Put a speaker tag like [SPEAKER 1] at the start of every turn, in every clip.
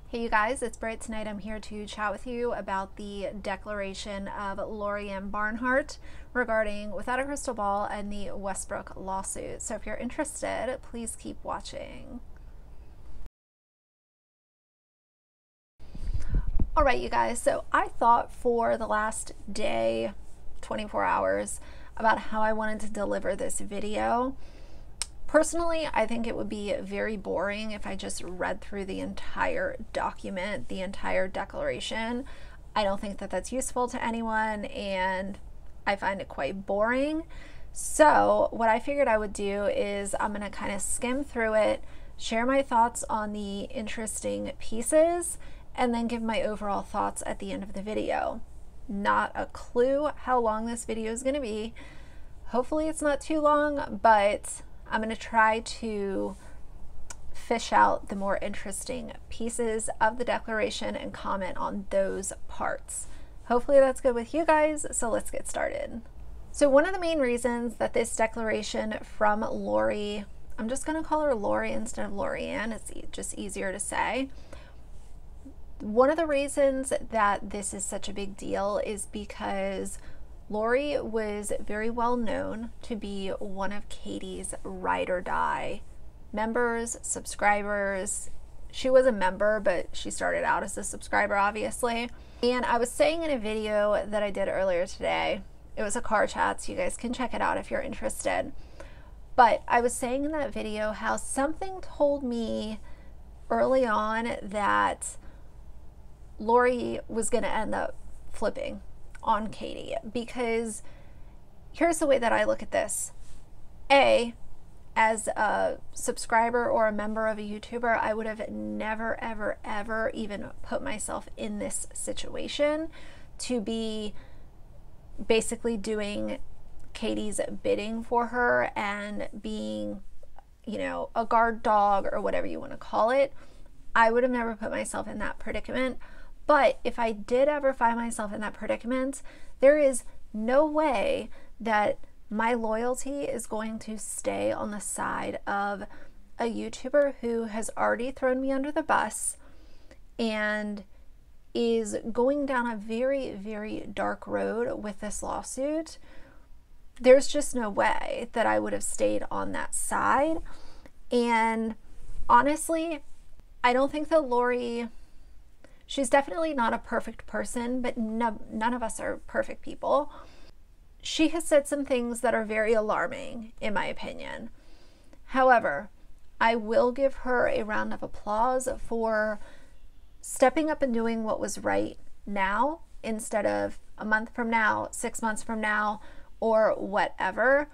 [SPEAKER 1] Hey you guys, it's Britt. Tonight I'm here to chat with you about the declaration of Lori Ann Barnhart regarding Without a Crystal Ball and the Westbrook lawsuit. So if you're interested, please keep watching. All right, you guys, so I thought for the last day, 24 hours, about how I wanted to deliver this video. Personally, I think it would be very boring if I just read through the entire document, the entire declaration. I don't think that that's useful to anyone, and I find it quite boring. So what I figured I would do is I'm going to kind of skim through it, share my thoughts on the interesting pieces, and then give my overall thoughts at the end of the video. Not a clue how long this video is going to be. Hopefully it's not too long, but I'm going to try to fish out the more interesting pieces of the declaration and comment on those parts. Hopefully that's good with you guys, so let's get started. So one of the main reasons that this declaration from Lori, I'm just going to call her Lori instead of Lori Ann, it's just easier to say. One of the reasons that this is such a big deal is because Lori was very well known to be one of Katie's ride or die members, subscribers. She was a member, but she started out as a subscriber, obviously. And I was saying in a video that I did earlier today, it was a car chat, so you guys can check it out if you're interested. But I was saying in that video how something told me early on that Lori was going to end up flipping on Katie, because here's the way that I look at this. As a subscriber or a member of a YouTuber, I would have never, ever, ever even put myself in this situation to be basically doing Katie's bidding for her and being, you know, a guard dog or whatever you want to call it. I would have never put myself in that predicament. But if I did ever find myself in that predicament, there is no way that my loyalty is going to stay on the side of a YouTuber who has already thrown me under the bus and is going down a very, very dark road with this lawsuit. There's just no way that I would have stayed on that side. And honestly, I don't think that Lori, she's definitely not a perfect person, but none of us are perfect people. She has said some things that are very alarming, in my opinion. However, I will give her a round of applause for stepping up and doing what was right now instead of a month from now, 6 months from now, or whatever.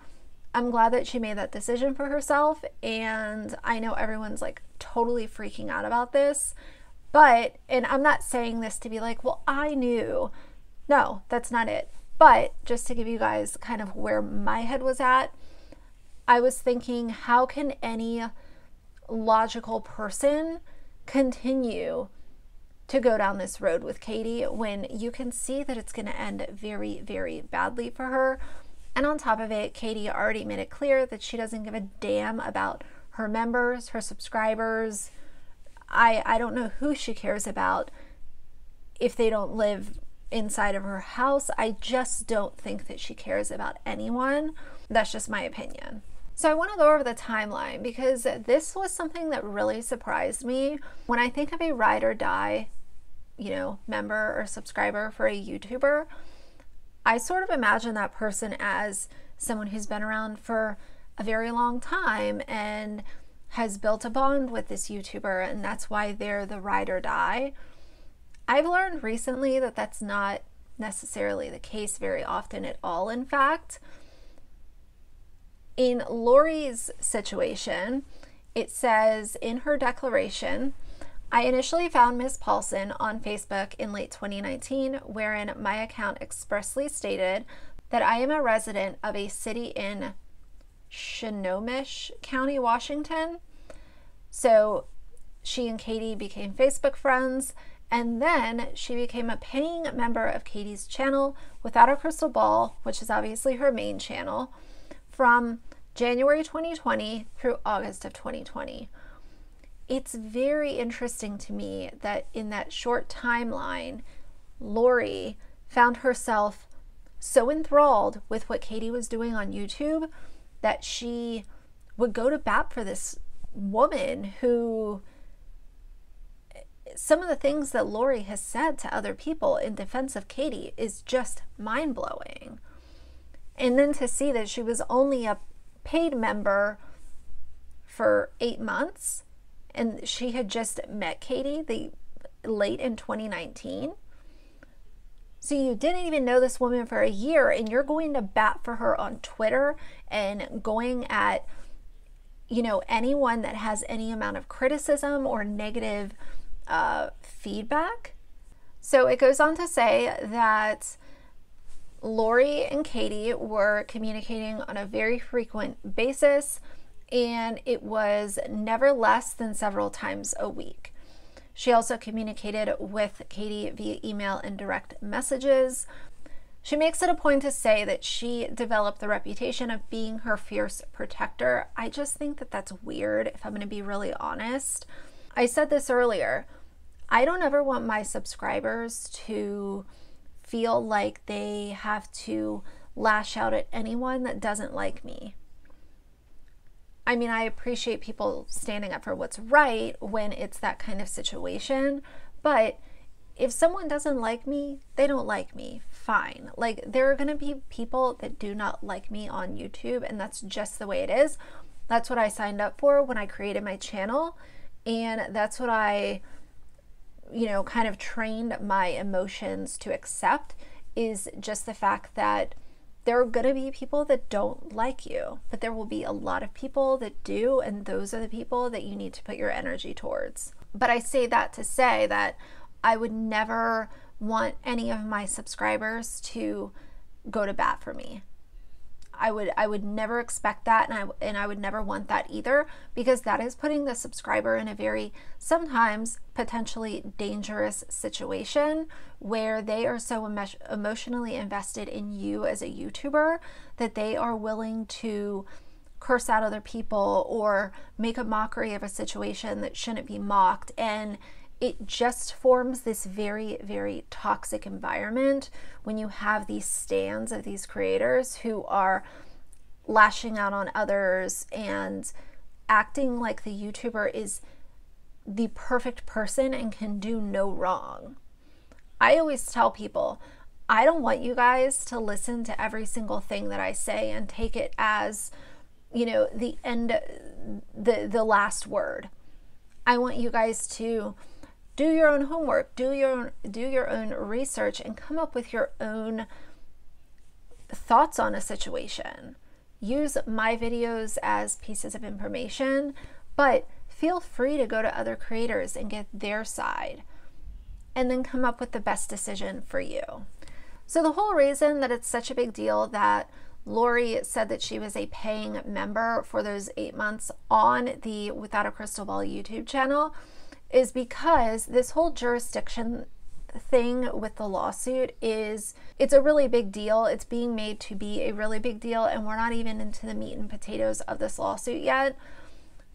[SPEAKER 1] I'm glad that she made that decision for herself, and I know everyone's like totally freaking out about this. But, and I'm not saying this to be like, well, I knew. No, that's not it. But just to give you guys kind of where my head was at, I was thinking, how can any logical person continue to go down this road with Katie when you can see that it's going to end very, very badly for her? And on top of it, Katie already made it clear that she doesn't give a damn about her members, her subscribers. I don't know who she cares about if they don't live inside of her house. I just don't think that she cares about anyone. That's just my opinion. So I want to go over the timeline because this was something that really surprised me. When I think of a ride or die, you know, member or subscriber for a YouTuber, I sort of imagine that person as someone who's been around for a very long time and has built a bond with this YouTuber, and that's why they're the ride or die. I've learned recently that that's not necessarily the case very often at all. In fact, in Lori's situation, it says in her declaration, I initially found Ms. Paulson on Facebook in late 2019, wherein my account expressly stated that I am a resident of a city in Snohomish County, Washington. So she and Katie became Facebook friends, and then she became a paying member of Katie's channel Without a Crystal Ball, which is obviously her main channel, from January 2020 through August of 2020. it's very interesting to me that in that short timeline, Lori found herself so enthralled with what Katie was doing on YouTube that she would go to bat for this woman who, some of the things that Lori has said to other people in defense of Katie is just mind-blowing. And then to see that she was only a paid member for 8 months, and she had just met Katie late in 2019. So you didn't even know this woman for a year, and you're going to bat for her on Twitter and going at, anyone that has any amount of criticism or negative feedback. So it goes on to say that Lori and Katie were communicating on a very frequent basis, and it was never less than several times a week. She also communicated with Katie via email and direct messages. She makes it a point to say that she developed the reputation of being her fierce protector. I just think that that's weird, if I'm going to be really honest. I said this earlier. I don't ever want my subscribers to feel like they have to lash out at anyone that doesn't like me. I mean, I appreciate people standing up for what's right when it's that kind of situation, but if someone doesn't like me, they don't like me. Fine. Like, there are going to be people that do not like me on YouTube, and that's just the way it is. That's what I signed up for when I created my channel, and that's what I, kind of trained my emotions to accept, is just the fact that there are going to be people that don't like you, but there will be a lot of people that do, and those are the people that you need to put your energy towards. But I say that to say that I would never want any of my subscribers to go to bat for me. I would never expect that, and I would never want that either, because that is putting the subscriber in a very, sometimes potentially dangerous situation where they are so emotionally invested in you as a YouTuber that they are willing to curse out other people or make a mockery of a situation that shouldn't be mocked. And it just forms this very, very toxic environment when you have these stands of these creators who are lashing out on others and acting like the YouTuber is the perfect person and can do no wrong. I always tell people, I don't want you guys to listen to every single thing that I say and take it as, the end, the last word. I want you guys to do your own homework, do your own research, and come up with your own thoughts on a situation. Use my videos as pieces of information, but feel free to go to other creators and get their side, and then come up with the best decision for you. So the whole reason that it's such a big deal that Lori said that she was a paying member for those 8 months on the Without a Crystal Ball YouTube channel is because this whole jurisdiction thing with the lawsuit it's a really big deal. It's being made to be a really big deal, and we're not even into the meat and potatoes of this lawsuit yet.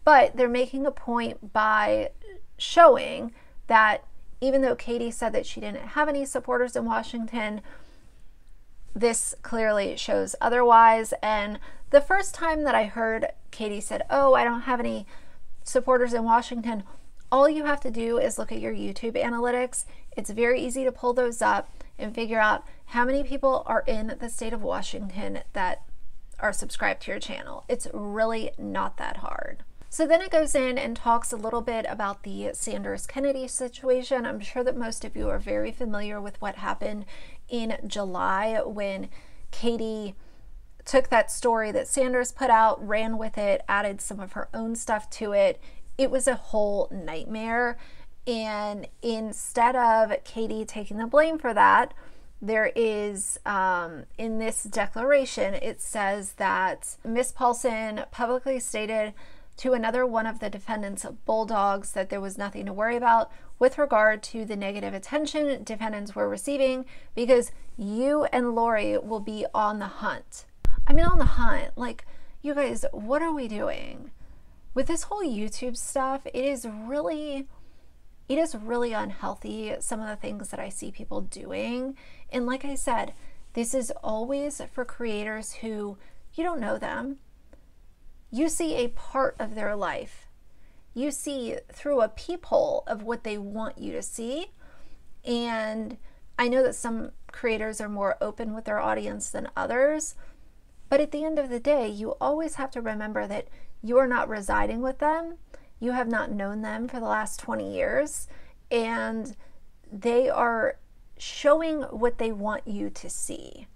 [SPEAKER 1] But they're making a point by showing that even though Katie said that she didn't have any supporters in Washington, this clearly shows otherwise. And the first time that I heard Katie said, "Oh, I don't have any supporters in Washington," all you have to do is look at your YouTube analytics. It's very easy to pull those up and figure out how many people are in the state of Washington that are subscribed to your channel. It's really not that hard. So then it goes in and talks a little bit about the Sanders Kennedy situation. I'm sure that most of you are very familiar with what happened in July when Katie took that story that Sanders put out, ran with it, added some of her own stuff to it. It was a whole nightmare. And instead of Katie taking the blame for that, there is, in this declaration, it says that Ms. Paulson publicly stated to another one of the defendants' bulldogs that there was nothing to worry about with regard to the negative attention defendants were receiving because you and Lori will be on the hunt. I mean, on the hunt. Like, you guys, what are we doing? With this whole YouTube stuff, it is really unhealthy, some of the things that I see people doing. And like I said, this is always for creators who you don't know them. You see a part of their life. You see through a peephole of what they want you to see. And I know that some creators are more open with their audience than others. But at the end of the day, you always have to remember that you are not residing with them. You have not known them for the last 20 years. And they are showing what they want you to see.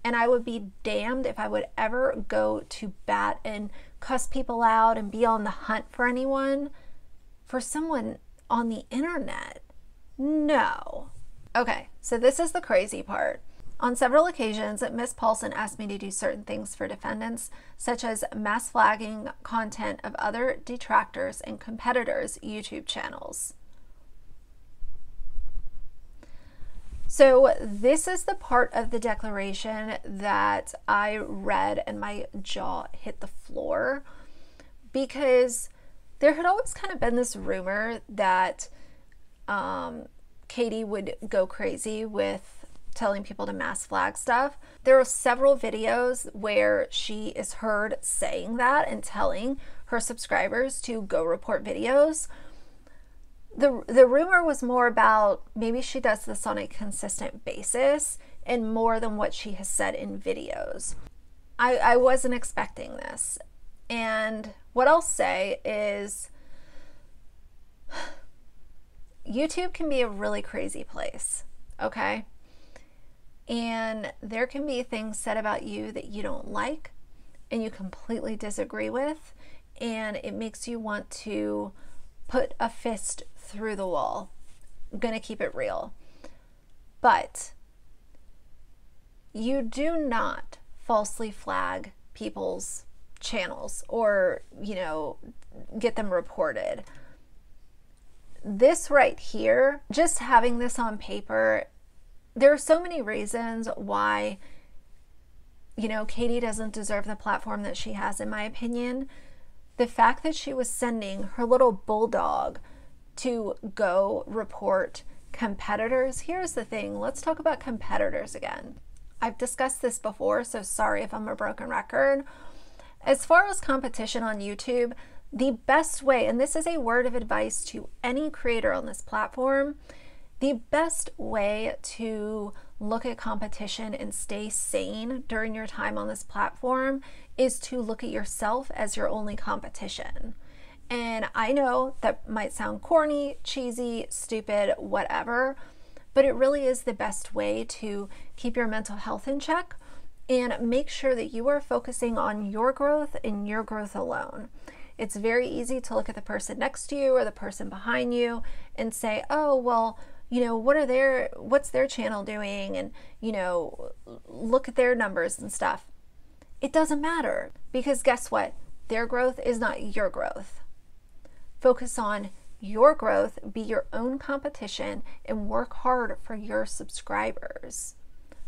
[SPEAKER 1] And I would be damned if I would ever go to bat and cuss people out and be on the hunt for someone on the internet. No. Okay, so this is the crazy part. On several occasions, Ms. Paulson asked me to do certain things for defendants, such as mass flagging content of other detractors and competitors' YouTube channels. So this is the part of the declaration that I read and my jaw hit the floor, because there had always kind of been this rumor that Katie would go crazy with telling people to mass flag stuff. There are several videos where she is heard saying that and telling her subscribers to go report videos. The rumor was more about maybe she does this on a consistent basis and more than what she has said in videos. I wasn't expecting this. And what I'll say is YouTube can be a really crazy place, okay? And there can be things said about you that you don't like and you completely disagree with, and it makes you want to put a fist through the wall. I'm gonna keep it real. But you do not falsely flag people's channels or, get them reported. This right here, just having this on paper, there are so many reasons why, Katie doesn't deserve the platform that she has, in my opinion. The fact that she was sending her little bulldog to go report competitors. Here's the thing. Let's talk about competitors again. I've discussed this before, so sorry if I'm a broken record. As far as competition on YouTube, the best way, and this is a word of advice to any creator on this platform, the best way to look at competition and stay sane during your time on this platform is to look at yourself as your only competition. And I know that might sound corny, cheesy, stupid, whatever, but it really is the best way to keep your mental health in check and make sure that you are focusing on your growth and your growth alone. It's very easy to look at the person next to you or the person behind you and say, oh, well, what's their channel doing? And, look at their numbers and stuff. It doesn't matter, because guess what? Their growth is not your growth. Focus on your growth, be your own competition, and work hard for your subscribers.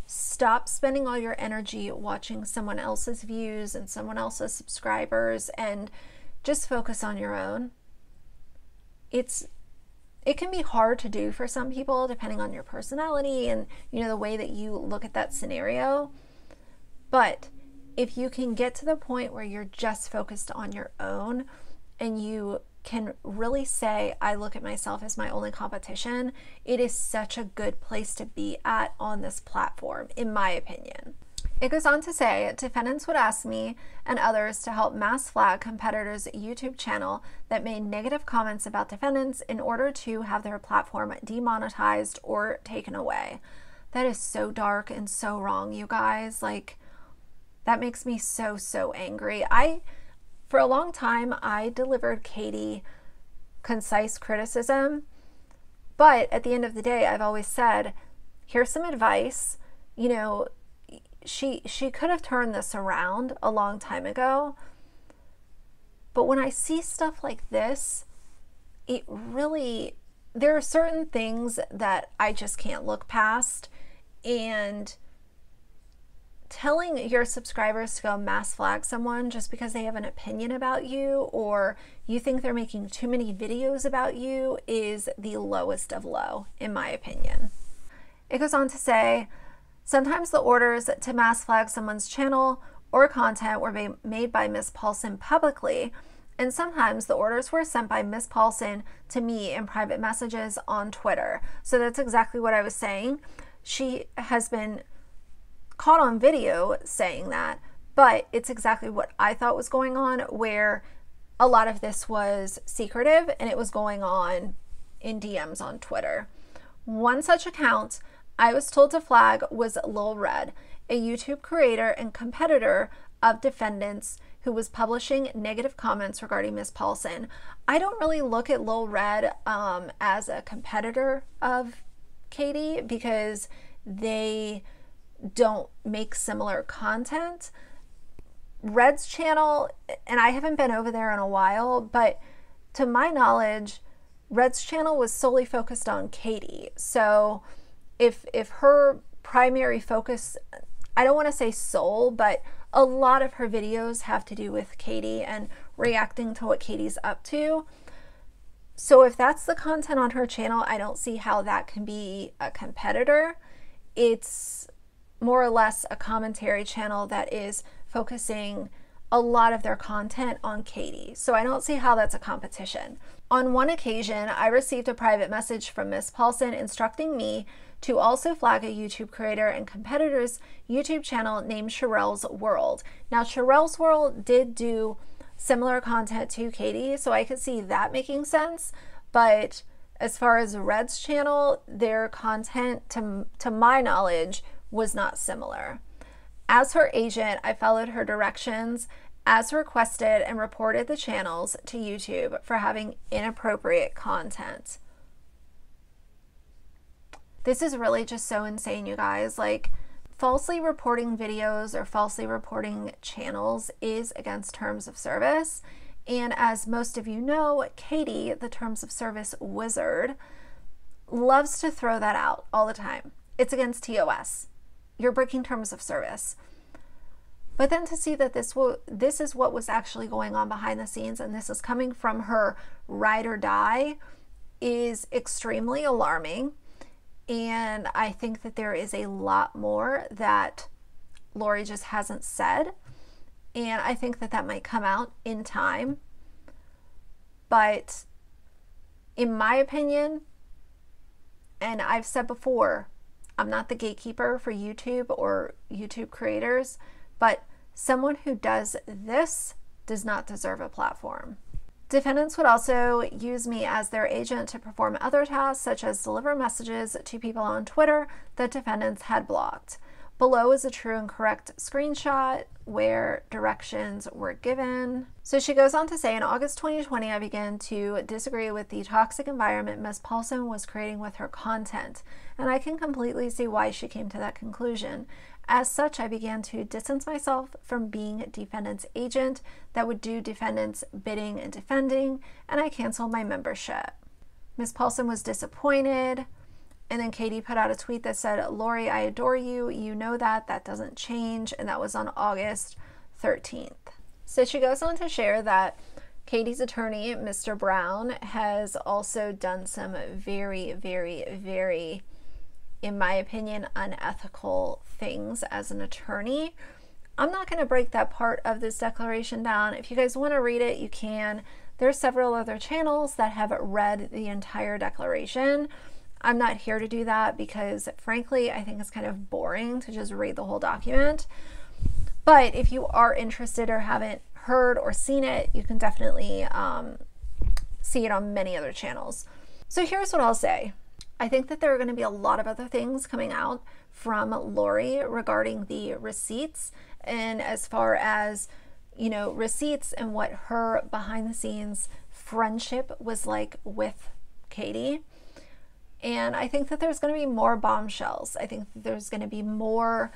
[SPEAKER 1] Stop spending all your energy watching someone else's views and someone else's subscribers, and just focus on your own. It can be hard to do for some people depending on your personality and the way that you look at that scenario. But if you can get to the point where you're just focused on your own and you can really say, I look at myself as my only competition, it is such a good place to be at on this platform, in my opinion. It goes on to say, defendants would ask me and others to help mass flag competitors' YouTube channel that made negative comments about defendants in order to have their platform demonetized or taken away. That is so dark and so wrong, you guys. Like, that makes me so, so angry. For a long time, I delivered Katie concise criticism, but at the end of the day, I've always said, here's some advice. She could have turned this around a long time ago, but when I see stuff like this, there are certain things that I just can't look past, and telling your subscribers to go mass flag someone just because they have an opinion about you or you think they're making too many videos about you is the lowest of low, in my opinion. It goes on to say, sometimes the orders to mass flag someone's channel or content were made by Ms. Paulson publicly, and sometimes the orders were sent by Ms. Paulson to me in private messages on Twitter. So that's exactly what I was saying. She has been caught on video saying that, but it's exactly what I thought was going on, where a lot of this was secretive and it was going on in DMs on Twitter. One such account I was told to flag was Lil Red, a YouTube creator and competitor of defendants who was publishing negative comments regarding Miss Paulson. I don't really look at Lil Red as a competitor of Katie because they don't make similar content. Red's channel, and I haven't been over there in a while, but to my knowledge, Red's channel was solely focused on Katie. So if her primary focus, I don't want to say sole, but a lot of her videos have to do with Katie and reacting to what Katie's up to. So if that's the content on her channel, I don't see how that can be a competitor. It's more or less a commentary channel that is focusing a lot of their content on Katie. So I don't see how that's a competition. On one occasion, I received a private message from Miss Paulson instructing me to also flag a YouTube creator and competitor's YouTube channel named Sherelle's World. Now, Sherelle's World did do similar content to Katie, so I could see that making sense. But as far as Red's channel, their content, to my knowledge, was not similar. As her agent, I followed her directions as requested and reported the channels to YouTube for having inappropriate content. This is really just so insane, you guys. Like, falsely reporting videos or falsely reporting channels is against terms of service. And as most of you know, Katie, the terms of service wizard, loves to throw that out all the time. It's against TOS. You're breaking terms of service. But then to see that this is what was actually going on behind the scenes, and this is coming from her ride or die, is extremely alarming. And I think that there is a lot more that Lori just hasn't said. And I think that that might come out in time. But in my opinion, and I've said before, I'm not the gatekeeper for YouTube or YouTube creators, but someone who does this does not deserve a platform. Defendants would also use me as their agent to perform other tasks, such as deliver messages to people on Twitter that defendants had blocked. Below is a true and correct screenshot where directions were given. So she goes on to say, in August 2020, I began to disagree with the toxic environment Ms. Paulson was creating with her content, and I can completely see why she came to that conclusion. As such, I began to distance myself from being defendant's agent that would do defendant's bidding and defending, and I canceled my membership. Ms. Paulson was disappointed. And then Katie put out a tweet that said, Lori, I adore you. You know that. That doesn't change. And that was on August 13th. So she goes on to share that Katie's attorney, Mr. Brown, has also done some very, very, very, in my opinion, unethical things as an attorney. I'm not going to break that part of this declaration down. If you guys want to read it, you can. There's several other channels that have read the entire declaration. I'm not here to do that because, frankly, I think it's kind of boring to just read the whole document. But if you are interested or haven't heard or seen it, you can definitely see it on many other channels. So here's what I'll say. I think that there are going to be a lot of other things coming out from Lori regarding the receipts, and as far as, you know, receipts and what her behind the scenes friendship was like with Katie. And I think that there's going to be more bombshells. I think that there's going to be more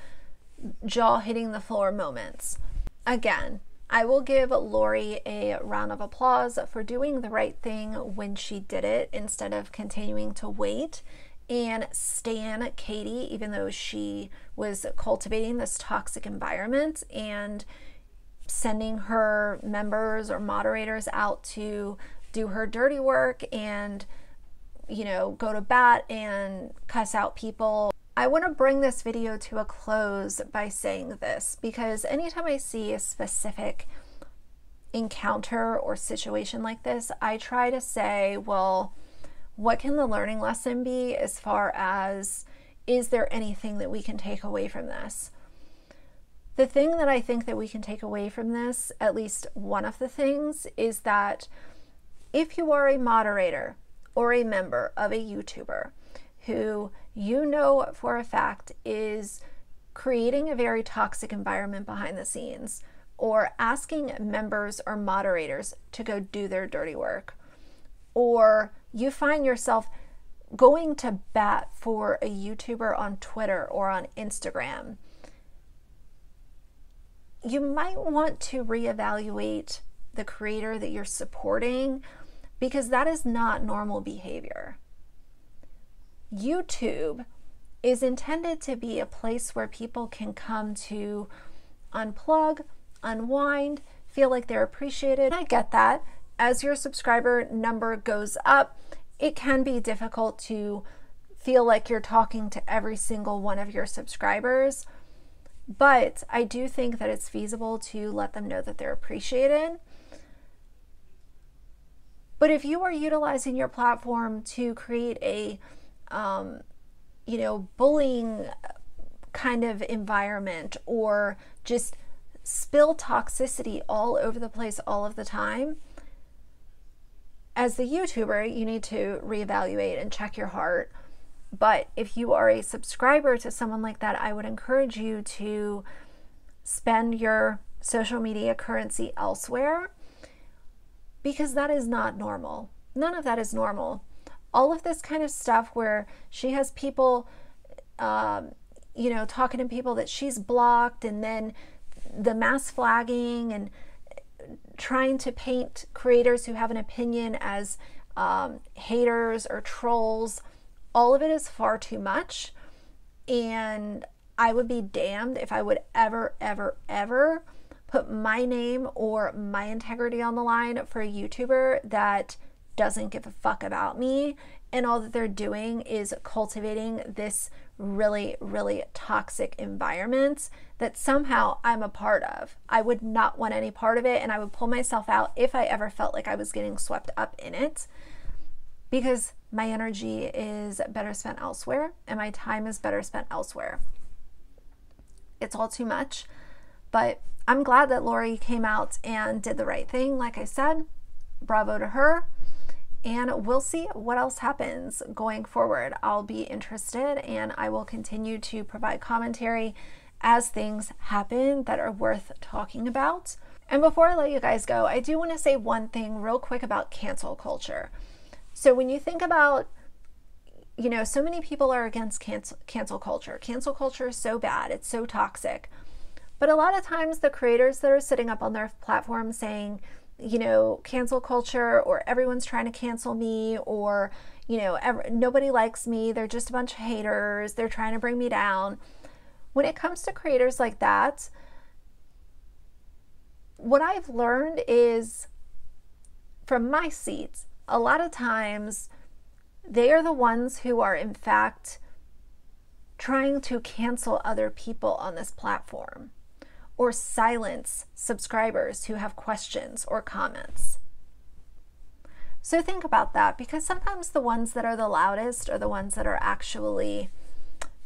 [SPEAKER 1] jaw hitting the floor moments. Again, I will give Lori a round of applause for doing the right thing when she did it instead of continuing to wait and stan Katie, even though she was cultivating this toxic environment and sending her members or moderators out to do her dirty work and, you know, go to bat and cuss out people. I want to bring this video to a close by saying this, because anytime I see a specific encounter or situation like this, I try to say, well, what can the learning lesson be as far as, is there anything that we can take away from this? The thing that I think that we can take away from this, at least one of the things, is that if you are a moderator or a member of a YouTuber who you know for a fact is creating a very toxic environment behind the scenes, or asking members or moderators to go do their dirty work, or you find yourself going to bat for a YouTuber on Twitter or on Instagram, you might want to reevaluate the creator that you're supporting, because that is not normal behavior. YouTube is intended to be a place where people can come to unplug, unwind, feel like they're appreciated. I get that. As your subscriber number goes up, it can be difficult to feel like you're talking to every single one of your subscribers, but I do think that it's feasible to let them know that they're appreciated. But if you are utilizing your platform to create a, you know, bullying kind of environment, or just spill toxicity all over the place all of the time, as the YouTuber, you need to reevaluate and check your heart. But if you are a subscriber to someone like that, I would encourage you to spend your social media currency elsewhere, because that is not normal. None of that is normal. All of this kind of stuff where she has people, you know, talking to people that she's blocked, and then the mass flagging and trying to paint creators who have an opinion as haters or trolls, all of it is far too much. And I would be damned if I would ever, ever, ever put my name or my integrity on the line for a YouTuber that doesn't give a fuck about me, and all that they're doing is cultivating this really, really toxic environment that somehow I'm a part of. I would not want any part of it, and I would pull myself out if I ever felt like I was getting swept up in it, because my energy is better spent elsewhere and my time is better spent elsewhere. It's all too much, but I'm glad that Lori came out and did the right thing. Like I said, bravo to her. And we'll see what else happens going forward. I'll be interested, and I will continue to provide commentary as things happen that are worth talking about. And before I let you guys go, I do want to say one thing real quick about cancel culture. So when you think about, you know, so many people are against cancel culture. Cancel culture is so bad. It's so toxic. But a lot of times the creators that are sitting up on their platform saying, you know, cancel culture, or everyone's trying to cancel me, or, you know, nobody likes me, they're just a bunch of haters, they're trying to bring me down. When it comes to creators like that, what I've learned is, from my seats, a lot of times they are the ones who are in fact trying to cancel other people on this platform, or silence subscribers who have questions or comments. So think about that, because sometimes the ones that are the loudest are the ones that are actually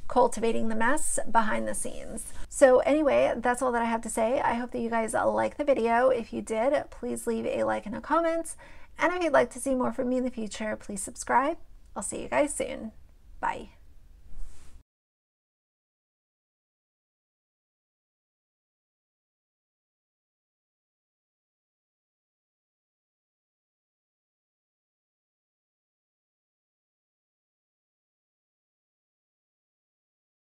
[SPEAKER 1] cultivating the mess behind the scenes. So anyway, that's all that I have to say. I hope that you guys like the video. If you did, please leave a like and a comment. And if you'd like to see more from me in the future, please subscribe. I'll see you guys soon. Bye.